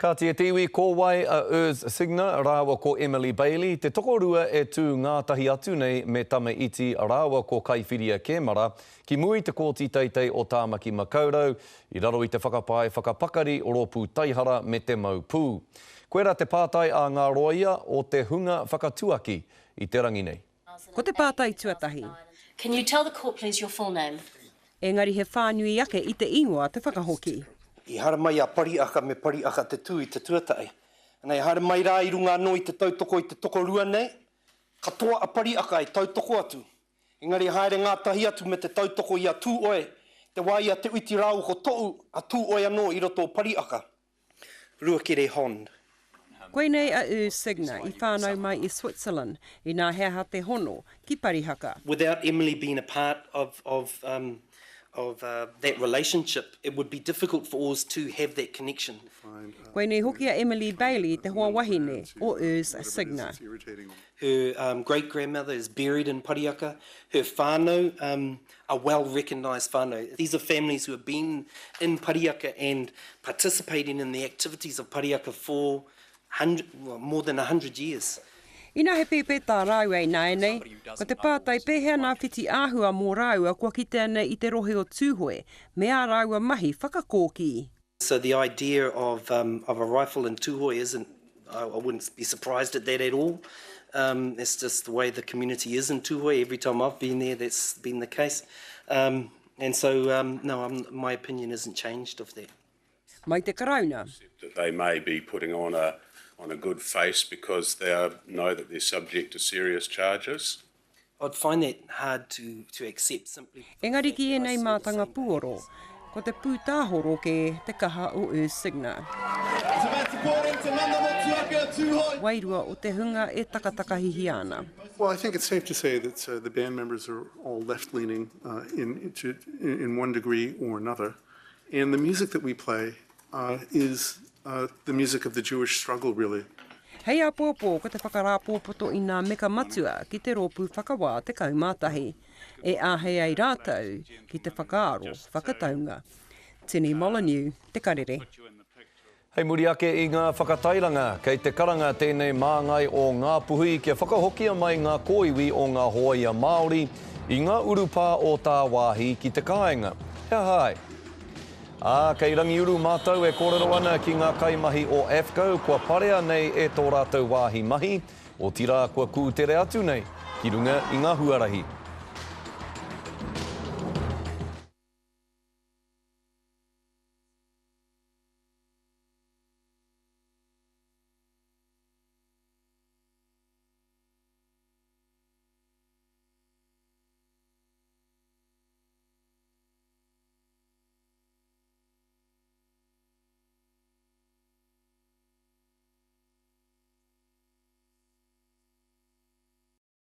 Ka tia tiwi ko wai a Urs Signa rāua ko Emily Bailey. Te tokorua e tū ngātahi atu nei me tama iti rāua ko Kaiwhiria Kemara ki mui te kōti teitei o Tāmaki Makaurau i raro i te whakapai whakapakari o rōpū taihara me te maupū. Koera te pātai a ngā roia o te hunga whakatuaki i te rangi nei. Ko te pātai tuatahi. Can you tell the court please your full name? Engari he whānui ake i te ingoa te whakahoki. I hara mai a pariaka me pariaka te tū i te tuatai. Nei hara mai rā i runga no i te tautoko i te tokorua nei. Katoa a pariaka i tautoko atu. Engari haere ngā tahi atu me te tautoko i a tū oe. Te wai a te uiti rau ko tou a tū oe anō i roto pariaka. Ruakere hon. Koe nei a Urs Signa i whānau mai i Switzerland i ngā hea te hono ki parihaka. Without Emily being a part of that relationship, it would be difficult for us to have that connection. Koe nei hoki a Emily Bailey te hoa wahine o Urs Signa. Her great-grandmother is buried in Pariaka. Her whānau are well-recognised whānau. These are families who have been in Pariaka and participating in the activities of Pariaka for more than 100 years. Ina he pepe tā rāua i nāe nei, ko te pātai pēhea nā whiti āhua mō rāua kua kitea nei i te rohe o tūhoe, me ā rāua mahi whakakōki. So the idea of a rifle in Tūhoe isn't, I wouldn't be surprised at that at all. It's just the way the community is in Tūhoe. Every time I've been there, that's been the case. And so, no, my opinion isn't changed of that. Mai te karauna. That they may be putting on a good face because they know that they're subject to serious charges. I'd find that hard to accept simply. Engari ki e nei mātanga puoro, ko te pūtāhoro ke te kaha o Urs Signa. Wairua o te hunga e takatakahihi ana. Well, I think it's safe to say that the band members are all left-leaning in one degree or another. And the music that we play is the music of the Jewish struggle, really. Hei a pōpō ko te whakarāpōpoto i ngā meka matua ki te rōpū whakawā te kaumātahi. E āhei ai rātau ki te whakaaro, whakataunga. Tini Molyneux, te karere. Hei muri ake i ngā whakatairanga, kei te karanga tēnei māngai o ngā puhui kia whakahokia mai ngā kōiwi o ngā hoia Māori i ngā urupā o tā wāhi ki te kāinga. Hea hai. Kei rangi uru mātou e kōrero ana ki ngā kaimahi o AFCO, kua parea nei e tō rātou wāhi mahi, o tira kua kūtere atu nei, ki runga i ngā huarahi.